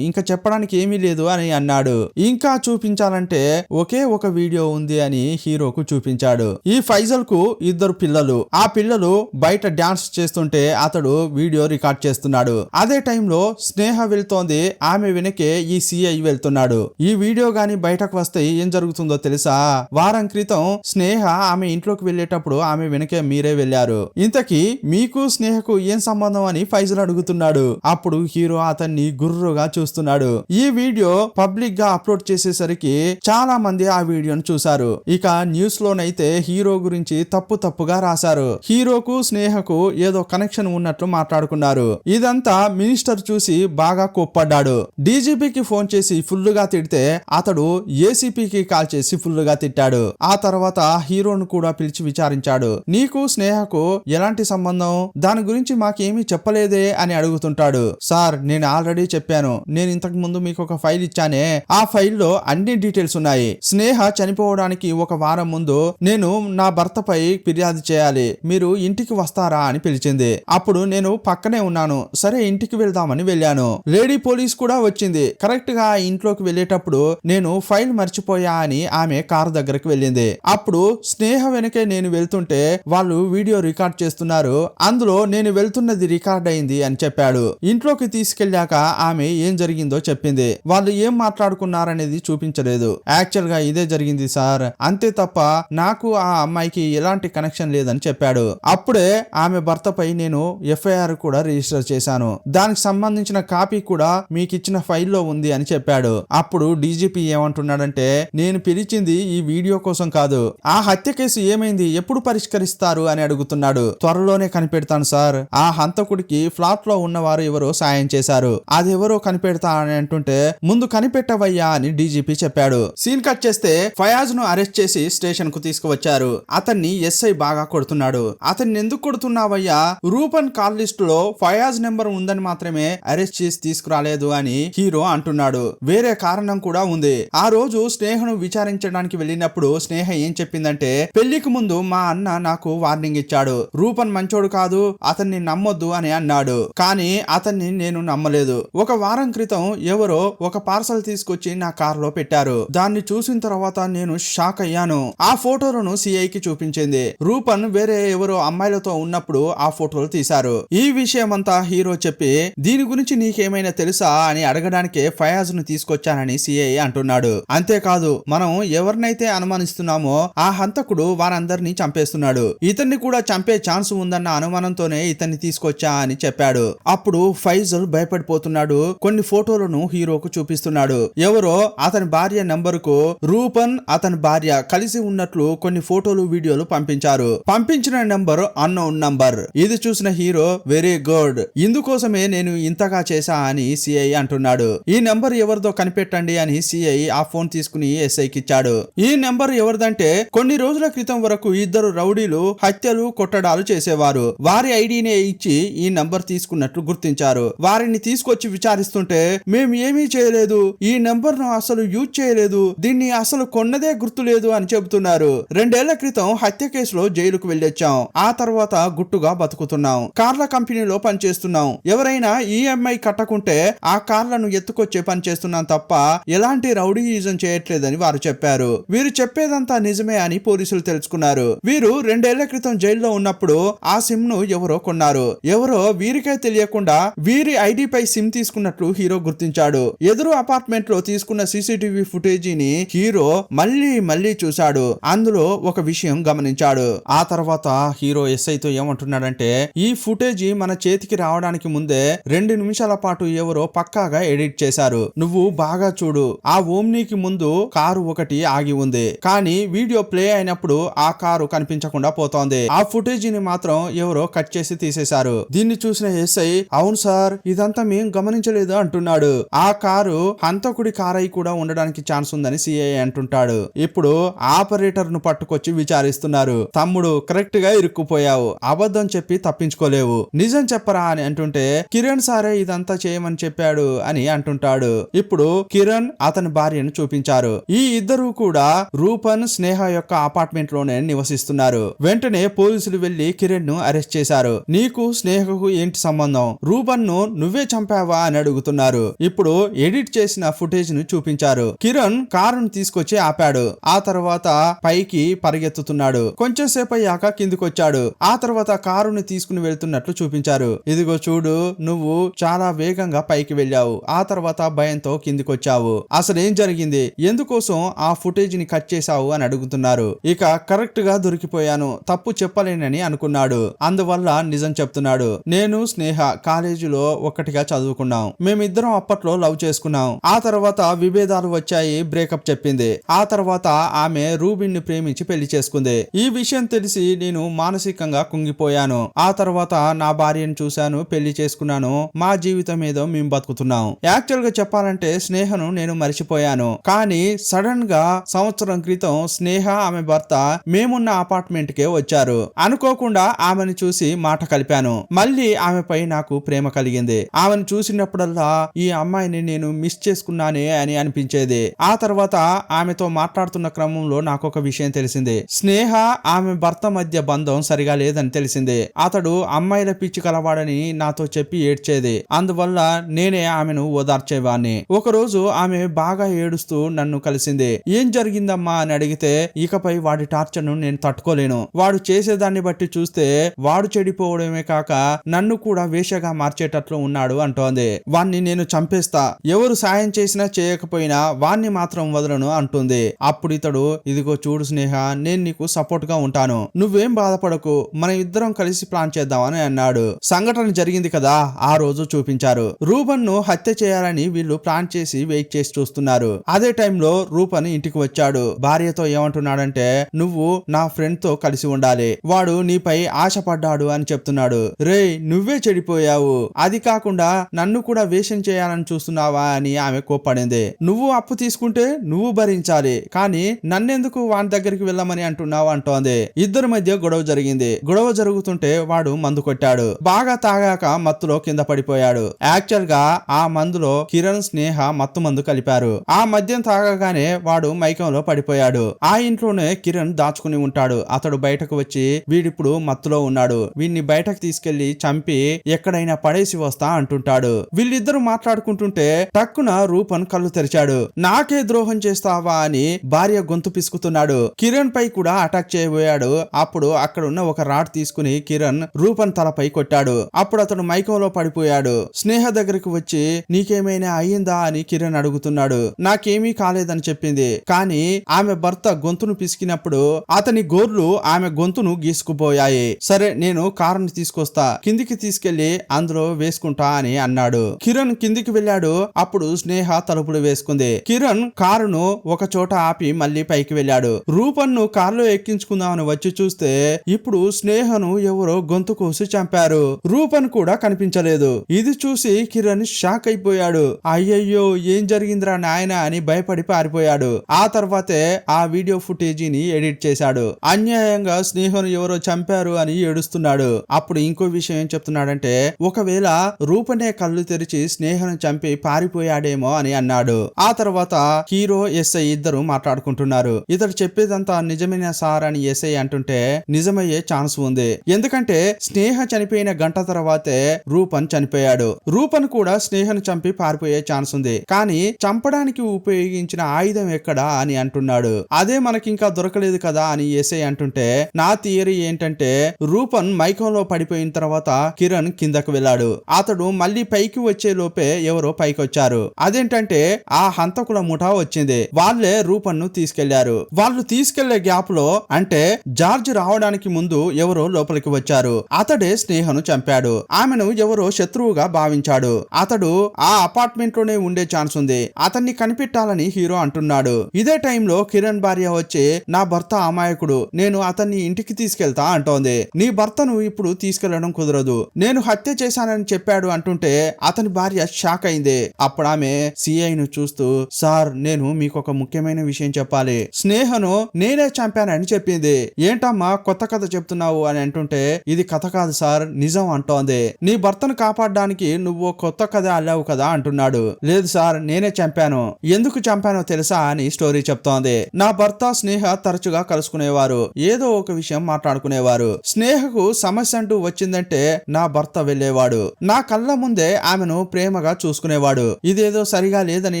ఇంకా చెప్పడానికి ఏమీ లేదు అని అన్నాడు. ఇంకా చూపించాలంటే ఒకే ఒక వీడియో ఉంది అని హీరోకు చూపించాడు. ఈ ఫైజల్ కు 2 పిల్లలు. ఆ పిల్లలు బయట డాన్స్ చేస్తుంటే అతడు వీడియో రికార్డ్ చేస్తున్నాడు. అదే టైంలో స్నేహ వెళ్తోంది, ఆమె వెనకే ఈ సిఐ వెళ్తున్నాడు. ఈ వీడియో గాని బయటకు వస్తే ఏం జరుగుతుందో తెలుసా, వారం క్రితం స్నేహ ఆమె ఇంట్లోకి వెళ్ళేటప్పుడు ఆమె వెనకే మీరే వెళ్లారు, ఇంతకీ మీకు స్నేహకు ఏం సంబంధం అని ఫైజల్ అడుగుతున్నాడు. అప్పుడు హీరో అతన్ని గుర్రుగా చూస్తున్నాడు. ఈ వీడియో పబ్లిక్ గా అప్లోడ్ చేసేసరికి చాలా మంది ఆ వీడియోను చూశారు. ఇక న్యూస్ లోనైతే హీరో గురించి తప్పుగా రాశారు. హీరోకు స్నేహకు ఏదో కనెక్షన్ ఉన్నట్లు మాట్లాడుకున్నారు. ఇదంతా మినిస్టర్ చూసి బాగా కోప్పడ్డాడు. డీజీపీకి ఫోన్ చేసి ఫుల్ గా తిడితే అతడు ఏసీపీకి కాల్ చేసి ఫుల్ గా తిట్టాడు. ఆ తర్వాత హీరోను కూడా పిలిచి విచారించాడు. నీకు స్నేహకు ఎలాంటి సంబంధం, దాని గురించి మాకేమీ చెప్పలేదే అని అడుగుతుంటాడు. సార్, నేను ఆల్రెడీ చెప్పాను. నేను ఇంతకు ముందు మీకు ఒక ఫైల్ ఇచ్చానే, ఆ ఫైల్లో అన్ని డీటెయిల్స్ ఉన్నాయి. స్నేహ చనిపోవడానికి ఒక వారం ముందు నేను నా భర్తపై ఫిర్యాదు చేయాలి, మీరు ఇంటికి వస్తారా అని పిలిచింది. అప్పుడు నేను పక్కనే ఉన్నాను. సరే ఇంటికి వెళ్దామని వెళ్ళాను. లేడీ పోలీస్ కూడా వచ్చింది. కరెక్ట్ గా ఇంట్లోకి వెళ్ళేటప్పుడు నేను ఫైల్ మర్చిపోయా అని ఆమె కారు దగ్గరకు వెళ్ళింది. అప్పుడు స్నేహ వెనకే నేను వెళ్తుంటే వాళ్ళు వీడియో రికార్డ్ చేస్తున్నారు. అందులో నేను వెళ్తున్నది రికార్డ్ అయింది అని చెప్పాడు. ఇంట్లోకి తీసుకెళ్లాక ఆమె ఏం జరిగిందో చెప్పింది. వాళ్ళు ఏం మాట్లాడుకున్నారనేది చూపించలేదు. యాక్చువల్ గా ఇదే జరిగింది సార్, అంతే తప్ప నాకు ఆ అమ్మాయికి ఎలాంటి కనెక్షన్ లేదని చెప్పాడు. అప్పుడే ఆమె భర్తపై నేను ఎఫ్ఐఆర్ కూడా రిజిస్టర్ చేశాను. దానికి సంబంధించిన కాపీ కూడా మీకు ఇచ్చిన ఫైల్లో ఉంది అని చెప్పాడు. అప్పుడు డీజీపీ ఏమంటున్నాడంటే, నేను పిలిచింది ఈ వీడియో కోసం కాదు, ఆ హత్య కేసు ఏమైంది, ఎప్పుడు పరిష్కరిస్తారు అని అడుగుతున్నాడు. త్వరలోనే కనిపెడతాను సార్. ఆ హంతకుడికి ఫ్లాట్ లో ఉన్నవారు ఎవరో సాయం చేశారు, అది ఎవరో కనిపెడతా అని అంటుంటే, ముందు కనిపెట్టవయ్యా అని డీజీపీ చెప్పాడు. సీన్ కట్ చేస్తే ఫయాజ్ ను అరెస్ట్ చేసి స్టేషన్ కు తీసుకువచ్చారు. అతన్ని ఎస్ఐ బాగా కొడుతున్నాడు. అతన్ని ఎందుకు కొడుతున్నావయ్యా, రూపన్ కాల్ లిస్ట్ లో ఫయాజ్ నెంబర్ ఉందని మాత్రమే అరెస్ట్ చేసి తీసుకురాలేదు అని హీరో అంటున్నాడు. వేరే కారణం కూడా ఉంది. ఆ రోజు స్నేహను విచారించడానికి వెళ్ళినప్పుడు స్నేహ ఏం చెప్పిందంటే, పెళ్లికి ముందు మా అన్న నాకు వార్నింగ్ ఇచ్చాడు, రూపన్ మంచోడు కాదు, అతన్ని నమ్మొద్దు అని అన్నాడు. కానీ అతన్ని నేను నమ్మలేదు. ఒక వారం క్రితం ఎవరో ఒక పార్సల్ తీసుకొచ్చి నా కారులో పెట్టారు. దాన్ని చూసిన తర్వాత నేను షాక్ అయ్యాను. ఆ ఫోటోలను సిఐకి చూపించింది. రూపన్ వేరే ఎవరో అమ్మాయిలతో ఉన్నప్పుడు ఆ ఫోటోలు తీశారు. ఈ విషయమంతా హీరో చెప్పి, దీని గురించి నీకేమైనా తెలుసా అని అడగడానికే ఫయాజ్ ను తీసుకొచ్చానని సిఐ అంటున్నాడు. అంతేకాదు, మనం ఎవరినైతే అనుమానిస్తున్నామో ఆ హంతకుడు వారందరినీ చంపేస్తున్నాడు. ఇతన్ని కూడా చంపే ఛాన్స్ ఉందన్న అనుమానంతోనే ఇతన్ని తీసుకొచ్చా అని చెప్పాడు. అప్పుడు ఫైజల్ భయపడిపోతున్నాడు. కొన్ని ఫోటోలను హీరోకు చూపిస్తున్నాడు. ఎవరో అతని భార్య నంబరుకు రూపన్ అతని భార్య కలిసి ఉన్నట్లు కొన్ని ఫోటోలు వీడియోలు పంపించారు. పంపించిన నంబర్ అన్నోన్ నంబర్. ఇది చూసిన హీరో, వెరీ గుడ్, ఇందుకోసమే నేను ఇంతగా చేశా అని సిఐ అంటున్నాడు. ఈ నెంబర్ ఎవరిదో కనిపెట్టండి అని సిఐ ఆ ఫోన్ తీసుకుని ఎస్ఐకి ఇచ్చాడు. ఈ నెంబర్ ఎవరిదంటే, కొన్ని రోజుల క్రితం వరకు ఇద్దరు రౌడీలు హత్యలు కొట్టడాలు చేసేవారు. వారి ఐడినే ఇచ్చి ఈ నంబర్ తీసుకున్నట్లు గుర్తించారు. వారిని తీసుకొచ్చి విచారిస్తుంటే, మేము ఏమీ చేయలేదు, ఈ నెంబర్ ను అసలు యూజ్ చేయలేదు, దీన్ని అసలు కొన్నదే గుర్తులేదు అని చెబుతున్నారు. 2 ఏళ్ల క్రితం హత్య కేసులో జైలుకు వెళ్ళొచ్చాం. ఆ తర్వాత గుట్టుగా బతుకుతున్నాం. కార్ల కంపెనీలో పనిచేస్తున్నాం. ఎవరైనా ఈఎంఐ కట్టకుంటే ఆ కార్లను ఎత్తుకొచ్చే పని చేస్తున్నాం తప్ప ఎలాంటి రౌడీయిజం చేయట్లేదని వారు చెప్పారు. వీరు చెప్పేదంతా నిజమే అని పోలీసులు తెలుసుకున్నారు. వీరు 2 ఏళ్ల క్రితం జైల్లో ఉన్నప్పుడు ఆ సిమ్ ను ఎవరో కొన్నారు. ఎవరో వీరికే తెలియకుండా వీరి ఐడిపై సిమ్ తీసుకున్నట్లు హీరో గుర్తించాడు. ఎదురు అపార్ట్మెంట్ లో తీసుకున్న సీసీటీవీ ఫుటేజీని హీరో మళ్ళీ చూశాడు. అందులో ఒక విషయం గమనించాడు. ఆ తర్వాత హీరో ఎస్ఐతో ఏమంటున్నాడంటే, ఈ ఫుటేజీ మన చేతికి రావడానికి ముందే 2 నిమిషాల పాటు ఎవరో పక్కాగా ఎడిట్ చేశారు. నువ్వు బాగా చూడు, ఆ ఓమ్నీకి ముందు కారు ఒకటి ఆగి ఉంది, కానీ వీడియో ప్లే అయినప్పుడు ఆ కారు కనిపించకుండా పోతోంది. ఆ ఫుటేజీని మాత్రం ఎవరో కట్ చేసి తీసేశారు. దీన్ని చూసిన ఎస్ఐ, అవును సార్, ఇదంతా మేం గమనించలేదు అంటున్నాడు. ఆ కారు హంతకుడి కారై కూడా ఉండడానికి ఛాన్స్ ఉందని సిఐ అంటుంటాడు. ఇప్పుడు ఆపరేటర్ ను పట్టుకొచ్చి విచారిస్తున్నారు. తమ్ముడు, కరెక్ట్ గా ఇరుక్కుపోయావు, అబద్ధం చెప్పి తప్పించుకోలేవు, నిజం చెప్పరా అని అంటుంటే, కిరణ్ సారే ఇదంతా చేయమని చెప్పాడు అని అంటుంటాడు. ఇప్పుడు కిరణ్ అతని భార్యను చూపించారు. ఈ ఇద్దరు కూడా రూపన్ స్నేహ యొక్క అపార్ట్మెంట్ లోనే నివసిస్తున్నారు. వెంటనే పోలీసులు వెళ్లి కిరణ్ ను అరెస్ట్ చేశారు. నీకు స్నేహకు ఏంటి సంబంధం, రూపన్ ను నువ్వే చంపావా అని అడుగుతున్నారు. ఇప్పుడు ఎడిట్ చేసిన ఫుటేజ్ ను చూపించారు. కిరణ్ కారును తీసుకొచ్చి ఆపాడు. ఆ తర్వాత పైకి పరిగెత్తుతున్నాడు. కొంచెం సేపు అయ్యాక కిందికొచ్చాడు. ఆ తర్వాత కారుని తీసుకుని వెళ్తున్నట్లు చూపించారు. ఇదిగో చూడు, నువ్వు చాలా వేగంగా పైకి వెళ్ళావు, ఆ తర్వాత భయంతో కిందికొచ్చావు, అసలు ఏం జరిగింది, ఎందుకోసం ఆ ఫుటేజ్ ని కట్ చేశావు అని అడుగుతున్నారు. ఇక కరెక్ట్ గా దొరికిపోయాను, తప్పు చెప్పలేనని అనుకున్నాడు. అందువల్ల నిజం చెప్తున్నాడు. నేను స్నేహ కాలేజీలో ఒక్కటిగా చదువుకున్నాం. మేమిద్దరం అప్పట్లో లవ్ చేసుకున్నాం. ఆ తర్వాత విభేదాలు వచ్చాయి, బ్రేకప్ చెప్పింది. ఆ తర్వాత ఆమె రూబిన్ ని ప్రేమించి పెళ్లి చేసుకుంది. ఈ విషయం తెలిసి నేను మానసికంగా కుంగిపోయాను. ఆ తర్వాత నా భార్యను చూశాను, పెళ్లి చేసుకున్నాను. మా జీవితం ఏదో మేము బతుకుతున్నాం. యాక్చువల్ గా చెప్పాలంటే స్నేహను నేను మర్చిపోయాను. కానీ సడన్ గా సంవత్సరం క్రితం స్నేహ ఆమె భర్త మేమున్న అపార్ట్మెంట్ కే వచ్చారు. అనుకోకుండా ఆమెను చూసి మాట కలిపాను. మళ్ళీ ఆమెపై నాకు ప్రేమ కలిగింది. ఆమెను చూసినప్పుడల్లా ఈ అమ్మాయిని నేను మిస్ చేసుకున్నానే అని అనిపించేది. ఆ తర్వాత ఆమెతో మాట్లాడుతున్న క్రమంలో నాకు ఒక విషయం తెలిసింది. స్నేహ ఆమె భర్త మధ్య బంధం సరిగా లేదని తెలిసింది. అతడు అమ్మాయిల పిచ్చి కలవాడని నాతో చెప్పి ఏడ్చేది. అందువల్ల నేనే ఆమెను ఓదార్చేవాణ్ణి. ఒకరోజు ఆమె బాగా ఏడుస్తూ నన్ను కలిసింది. ఏం జరిగిందమ్మా అని అడిగితే, ఇకపై వాడి టార్చర్ ను నేను తట్టుకోలేను. వాడు చేసేదాన్ని బట్టి చూస్తే వాడు చెడిపోవడమే కాక నన్ను కూడా వేషగా మార్చేటట్లు ఉన్నాడు అంటోంది. వాణ్ణి నేను చంపేస్తా, ఎవరు సాయం చేసినా చేయకపోయినా వాణ్ణి మాత్రం వదలను అంటుంది. అప్పుడు ఇతడు, ఇదిగో చూడు స్నేహ, నేను నీకు సపోర్ట్ గా ఉంటాను, నువ్వేం బాధపడకు, మన ఇద్దరం కలిసి ప్లాన్ చేద్దామని అన్నాడు. సంఘటన జరిగింది కదా, ఆ రోజు చూపించారు. రూపన్ ను హత్య చేయాలని వీళ్ళు ప్లాన్ చేసి వెయిట్ చేసి చూస్తున్నారు. అదే టైంలో రూపన్ ఇంటికి వచ్చాడు. భార్యతో ఏమంటున్నాడంటే, నువ్వు నా ఫ్రెండ్ తో కలిసి ఉండాలి, వాడు నీపై ఆశపడ్డాడు అని చెప్తున్నాడు. రేయ్, నువ్వే చెడిపోయావు, అది కాకుండా నన్ను కూడా వేషం చేయాలని చూస్తున్నావా అని ఆమె కోప్పడింది. నువ్వు అప్పు తీసుకుంటే నువ్వు భరించాలి, కానీ నన్నెందుకు వాని దగ్గరికి వెళ్ళమని అంటున్నావు అంటోంది. ఇద్దరి మధ్య గొడవ జరిగింది. గొడవ జరుగుతుంటే వాడు మందు కొట్టాడు. బాగా తాగాక మత్తులో కింద పడిపోయాడు. యాక్చువల్ గా ఆ మందులో కిరణ్ స్నేహ మత్తు మందు కలిపారు. ఆ మద్యం తాగగానే వాడు మైకంలో పడిపోయాడు. ఆ ఇంట్లోనే కిరణ్ దాచుకుని ఉంటాడు. అతడు బయటకు వచ్చి, వీడిప్పుడు మత్తులో ఉన్నాడు, వీడిని బయటకు తీసుకెళ్లి చంపి ఎక్కడైనా పడేసి వస్తా అంటుంటాడు. వీళ్ళిద్దరూ మాట్లాడుకుంటుంటే టక్కున రూపన్ కళ్ళు తెరిచాడు. నాకే ద్రోహం చేస్తావా అని భార్య గొంతు పిసుకుతున్నాడు. కిరణ్ పై కూడా అటాక్ చేయబోయాడు. అప్పుడు అక్కడున్న ఒక రాడ్ తీసుకుని కిరణ్ రూపన్ తలపై కొట్టాడు. అప్పుడు అతడు మైకంలో పడిపోయాడు. స్నేహ దగ్గరికి వచ్చి, నీకేమైనా అయ్యిందా అని కిరణ్ అడుగుతున్నాడు. నాకేమీ కాలేదని చెప్పింది. కానీ ఆమె భర్త గొంతును పిసికినప్పుడు అతని గోర్లు ఆమె గొంతును గీసుకుపోయాయి. సరే, నేను కారుని తీసుకొస్తా, కిందికి తీసుకెళ్లి అందులో వేసుకుంటా అని అన్నాడు. కిరణ్ కిందికి వెళ్ళాడు. అప్పుడు స్నేహ తలుపులు వేసుకుంది. కిరణ్ కారును ఒక చోట ఆపి మళ్ళీ పైకి వెళ్ళాడు. రూపన్ ను కారులో ఎక్కించుకుందామని వచ్చి చూస్తే ఇప్పుడు స్నేహను ఎవరో గొంతు కోసి చంపారు. రూపన్ కూడా కనిపించలేదు. ఇది చూసి కిరణ్ షాక్ అయిపోయాడు. అయ్యయ్యో, ఏం జరిగిందిరా నాయన అని భయపడి పారిపోయాడు. ఆ తర్వాతే ఆ వీడియో ఫుటేజీని ఎడిట్ చేశాడు. అన్యాయంగా స్నేహను ఎవరో చంపారు అని ఏడుస్తున్నాడు. అప్పుడు ఇంకో విషయం ఏం చెప్తున్నాడంటే, ఒకవేళ రూపనే కళ్ళు తెరిచి స్నేహను చంపి పారిపోయాడేమో అని అన్నాడు. ఆ తర్వాత హీరో ఎస్ఐ ఇద్దరు మాట్లాడుకుంటున్నారు. ఇతడు చెప్పేదంతా నిజమైన సార్ అని ఎస్ఐ అంటుంటే, నిజమయ్యే ఛాన్స్ ఉంది, ఎందుకంటే స్నేహ చనిపోయిన గంట తర్వాతే రూపన్ చనిపోయాడు. రూపన్ కూడా స్నేహను చంపి పారిపోయే ఛాన్స్ ఉంది, కానీ చంపడానికి ఉపయోగించిన ఆయుధం ఎక్కడా అని అంటున్నాడు. అదే మనకింకా దొరకలేదు కదా అని ఎస్ఐ అంటుంటే, నా థియరీ ఏంటంటే రూపన్ మైకంలో పడిపోయిన తర్వాత కిరణ్ కిందకు వెళ్ళాడు. అతడు మళ్ళీ పైకి వచ్చే లోపే ఎవరో పైకి వచ్చారు. అదేంటంటే ఆ హంతకుల ముఠా వచ్చింది. వాళ్ళే రూపన్ ను తీసుకెళ్లారు. వాళ్ళు తీసుకెళ్లే గ్యాప్ లో, అంటే జార్జ్ రావడానికి ముందు ఎవరో లోపలికి వచ్చారు. అతడే స్నేహను చంపాడు. ఆమెను ఎవరో శత్రువుగా భావించాడు. అతడు ఆ అపార్ట్మెంట్ లోనే ఉండే ఛాన్స్ ఉంది. అతన్ని కనిపెట్టాలని హీరో అంటున్నాడు. ఇదే టైంలో కిరణ్ భార్య వచ్చి, నా భర్త అమాయకుడు, నేను అతన్ని ఇంటికి తీసుకెళ్తా అంటోంది. నీ భర్తను ఇప్పుడు తీసుకెళ్లడం కుదరదు, నేను హత్య చేశానని చెప్పాడు అంటుంటే అతని భార్య షాక్ అయింది. అప్పుడు ఆమె సిఐ ను చూస్తూ, సార్, నేను మీకు ఒక ముఖ్యమైన విషయం చెప్పాలి, స్నేహను నేనే చంపానని చెప్పింది. ఏంటమ్మా కొత్త కథ చెప్తున్నావు అని అంటుంటే, ఇది కథ కాదు సార్, నిజం అంటోంది. నీ భర్తను కాపాడడానికి నువ్వు కొత్త కథ అల్లావు కదా అంటున్నాడు. లేదు సార్, నేనే చంపాను, ఎందుకు చంపానో తెలుసా అని స్టోరీ చెప్తోంది. నా భర్త స్నేహ తరచుగా కలుసుకునేవారు, ఏదో ఒక విషయం మాట్లాడుకునేవారు. స్నేహకు సమస్య అంటూ వచ్చిందంటే నా భర్త వెళ్ళేవాడు. నా కళ్ళ ముందే ఆమెను ప్రేమగా చూసుకునేవాడు. ఇదేదో సరిగా లేదని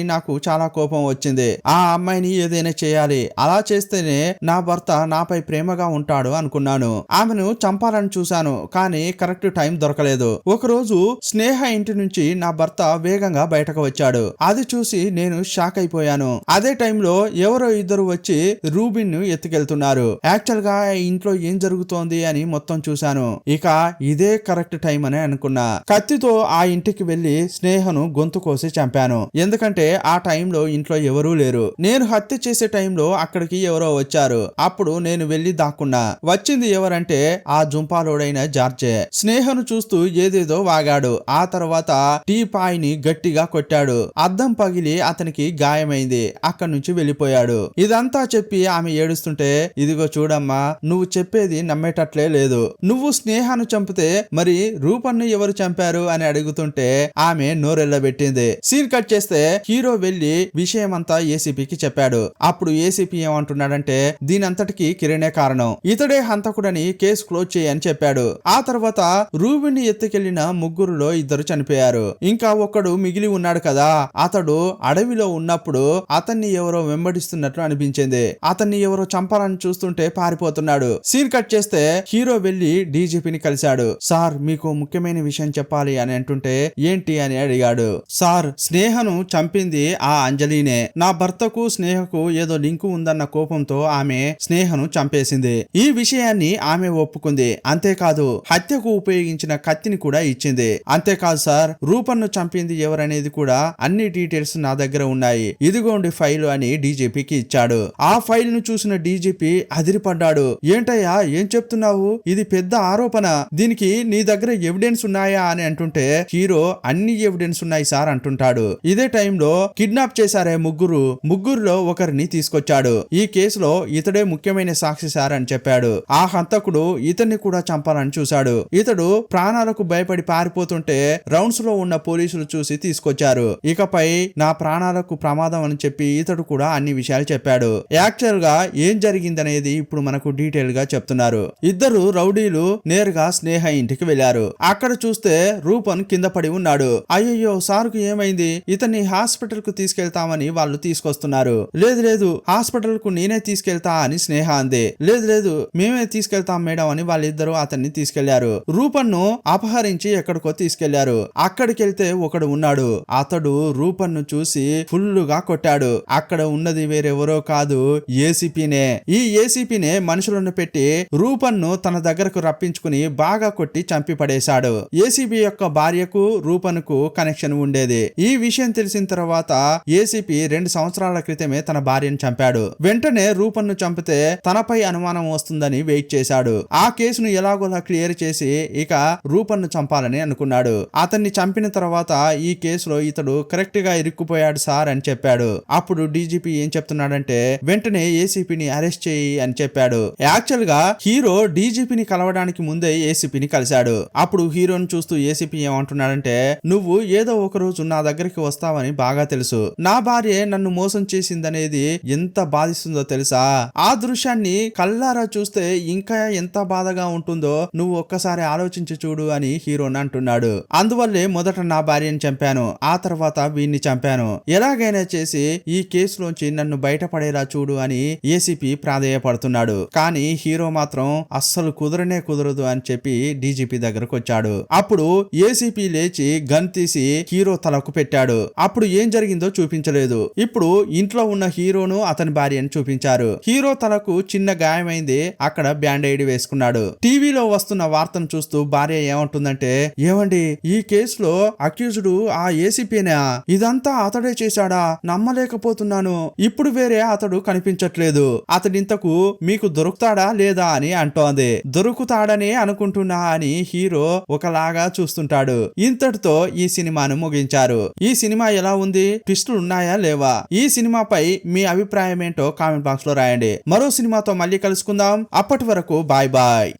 నాకు చాలా కోపం వచ్చింది. ఆ అమ్మాయిని ఏదైనా చేయాలి, అలా చేస్తేనే నా భర్త నాపై ప్రేమగా ఉంటాడు అనుకున్నాను. ఆమెను చంపాలని చూశాను, కానీ కరెక్ట్ టైం దొరకలేదు. ఒకరోజు స్నేహ ఇంటి నుంచి నా భర్త వేగంగా బయటకు వచ్చాడు. అది చూసి నేను షాక్ అయిపోయాను. అదే టైంలో ఎవరో ఇద్దరు వచ్చి రూబిన్ ను ఎత్తుకెళ్తున్నారు. యాక్చువల్ గా ఇంట్లో ఏం జరుగుతోంది అని మొత్తం చూశాను. ఇక ఇదే కరెక్ట్ టైం అని అనుకున్నా. కత్తితో ఆ ఇంటికి వెళ్లి స్నేహను గొంతు కోసి చంపాను. ఎందుకంటే ఆ టైంలో ఇంట్లో ఎవరూ లేరు. నేను హత్య చేసే టైంలో అక్కడికి ఎవరో వచ్చారు. అప్పుడు నేను వెళ్లి దాక్కున్నా. వచ్చింది ఎవరంటే ఆ జుంపాలోడైన జార్జే. స్నేహను చూస్తూ ఏదేదో వాగాడు. ఆ తర్వాత టీ పాయిని గట్టిగా కొట్టాడు. అద్దం పగిలి అతనికి గాయమైంది. అక్కడి నుంచి వెళ్లిపోయాడు. ఇదంతా చెప్పి ఆమె ఏడుస్తుంటే, ఇదిగో చూడమ్మా, నువ్వు చెప్పేది నమ్మేటట్లే లేదు. నువ్వు స్నేహాను చంపితే మరి రూపన్ను ఎవరు చంపారు అని అడుగుతుంటే ఆమె నోరెళ్ళబెట్టింది. సీన్ కట్ చేస్తే హీరో వెళ్లి విషయమంతా ఏసీపీకి చెప్పాడు. అప్పుడు ఏసీపీ ఏమంటున్నాడంటే, దీనంతటికి కిరణే కారణం, ఇతడే హంతకుడని కేసు క్లోజ్ చేయని చెప్పాడు. ఆ తర్వాత రూబిని ఎత్తుకెళ్లిన ముగ్గురులో 2 చనిపోయారు. ఇంకా ఒక్కడు మిగిలి ఉన్నాడు కదా, అతడు అడవిలో ఉన్నప్పుడు అతన్ని ఎవరో వెంబడిస్తున్నట్లు అనిపించింది. అతన్ని ఎవరో చంపాలని చూస్తుంటే పారిపోతున్నాడు. సీన్ కట్ చేస్తే హీరో వెళ్లి డీజీపీని కలిశాడు. సార్, మీకు ముఖ్యమైన విషయం చెప్పాలి అని అంటుంటే, ఏంటి అని అడిగాడు. సార్, స్నేహను చంపింది ఆ అంజలినే. నా భర్తకు స్నేహకు ఏదో లింకు ఉందన్న కోపంతో ఆమె స్నేహను చంపేసింది. ఈ విషయాన్ని ఆమె ఒప్పుకుంది. అంతేకాదు, హత్యకు ఉపయోగించిన కత్తిని కూడా ఇచ్చింది. అంతేకాదు సార్, రూపన్ను చంపింది ఎవరనేది కూడా అన్ని డీటెయిల్స్ నా దగ్గర ఉన్నాయి. ఇదిగోండి ఫైల్ అని డీజీపీకి ఇచ్చాడు. ఆ ఫైల్ ను చూసిన డీజీపీ అదిరిపడ్డాడు. ఏంటయ్యా, ఏం చెప్తున్నావు? ఇది పెద్ద ఆరోపణ. దీనికి నీ దగ్గర ఎవిడెన్స్ ఉన్నాయా అని అంటుంటే, హీరో అన్ని ఎవిడెన్స్ ఉన్నాయి సార్ అంటుంటాడు. ఇదే టైంలో కిడ్నాప్ చేశారే ముగ్గురులో ఒకరిని తీసుకొచ్చాడు. ఈ కేసులో ఇతడే ముఖ్యమైన సాక్షి సార్ అని చెప్పాడు. ఆ హంతకుడు ఇతన్ని కూడా చంపాలని చూశాడు. ఇతడు ప్రాణాలకు భయపడి పారిపోతుంటే రౌండ్స్ లో ఉన్న పోలీసులు చూసి తీసుకొచ్చారు. ఇకపై నా ప్రాణాలకు ప్రమాదం అని చెప్పి ఇతడు కూడా అన్ని విషయాలు చెప్పాడు. యాక్చువల్ గా ఏం జరిగిందనేది ఇప్పుడు మనకు డీటెయిల్ గా చెప్తున్నారు. ఇద్దరు రౌడీలు నేరుగా స్నేహ ఇంటికి వెళ్లారు. అక్కడ చూస్తే రూపన్ కింద పడి ఉన్నాడు. అయ్యయ్యో, సార్కు ఏమైంది? ఇతన్ని హాస్పిటల్ కు తీసుకెళ్తామని వాళ్ళు తీసుకొస్తున్నారు. లేదు హాస్పిటల్ కు నేనే తీసుకెళ్తా అని స్నేహ అంది. లేదు మేమే తీసుకెళ్తాం మేడం అని వాళ్ళిద్దరూ అతన్ని తీసుకెళ్లారు. రూపన్ ను అపహరించి ఎక్కడికో తీసుకెళ్లారు. అక్కడికెళ్తే ఒకడు ఉన్నాడు. అతడు రూపన్ ను చూసి ఫుల్ గా కొట్టాడు. అక్కడ ఉన్నది వేరెవరో కాదు, ఏసీపీనే. ఈ ఏసీపీనే మనుషులను పెట్టి రూపన్ ను తన దగ్గరకు రప్పించుకుని బాగా కొట్టి చంపి పడేశాడు. ఏసీపీ యొక్క భార్యకు రూపన్ కు కనెక్షన్ ఉండేది. ఈ విషయం తెలిసిన తర్వాత ఏసీపీ 2 సంవత్సరాల క్రితమే తన భార్యను చంపాడు. వెంటనే రూపన్ ను చంపితే తనపై అనుమానం వస్తుందని వెయిట్ చేశాడు. ఆ కేసును ఎలాగోలా క్లియర్ చేసి ఇక రూపన్ ను చంపాలని అనుకున్నాడు. అతన్ని చంపిన తర్వాత ఈ కేసులో ఇతడు కరెక్ట్ గా ఇరుక్కుపోయాడు సార్ అని చెప్పాడు. అప్పుడు డీజీపీ ఏం చెప్తున్నాడంటే, వెంటనే ఏసీపీని అరెస్ట్ చేయి అని చెప్పాడు. యాక్చువల్ గా హీరో డీజీపీని కలవడానికి ముందే ఏసీపీని కలిశాడు. అప్పుడు హీరోని చూస్తూ ఏసీపీ ఏమంటున్నాడంటే, నువ్వు ఏదో ఒక రోజు నా దగ్గరికి వస్తావని బాగా తెలుసు. నా భార్య నన్ను మోసం చేసిందనేది ఎంత బాధిస్తుందో తెలుసా? ఆ దృశ్యాన్ని కళ్ళారా చూస్తే ఇంకా ఎంత బాధగా ఉంటుందో నువ్వు ఒక్కసారి ఆలోచించి చూడు అని హీరోని అంటున్నాడు. అందువల్లే మొదట నా భార్యను చంపాను, ఆ తర్వాత వీడిని చంపాను. ఎలాగైనా చేసి ఈ కేసులోంచి నన్ను బయటపడేలా చూడు అని ఏసీపీ ప్రాధేయపడుతున్నాడు. కానీ హీరో మాత్రం అస్సలు కుదరదు అని చెప్పి డీజీపీ దగ్గరకు వచ్చాడు. అప్పుడు ఏసీపీ లేచి గన్ తీసి హీరో తలకు పెట్టాడు. అప్పుడు ఏం జరిగిందో చూపించలేదు. ఇప్పుడు ఇంట్లో ఉన్న హీరోను అతని భార్యను చూపించారు. హీరో తలకు చిన్న గాయమైంది. అక్కడ బ్యాండేడ్ వేసుకున్నాడు. టీవీలో వస్తున్న వార్తను చూస్తూ భార్య ఏమంటుందంటే, ఏమండి, ఈ కేసులో అక్యూజ్డ్ ఆ ఏసీపీనా? ఇదంతా అతడే చేశాడా? నమ్మలేకపోతున్నాను. ఇప్పుడు వేరే అతడు కనిపించట్లేదు. అతడింతకు మీకు దొరుకుతాడా లేదా అని అంటోంది. దొరుకుతాడనే అనుకుంటున్నా అని హీరో ఒకలాగా చూస్తుంటాడు. ఇంతటితో ఈ సినిమాను ముగించారు. ఈ సినిమా ఎలా ఉంది? ట్విస్టులు ఉన్నాయా లేవా? ఈ సినిమాపై మీ అభిప్రాయం ఏంటో కామెంట్ బాక్స్ లో రాయండి. మరో సినిమాతో మళ్ళీ కలుసుకుందాం. అప్పటి వరకు బాయ్ బాయ్.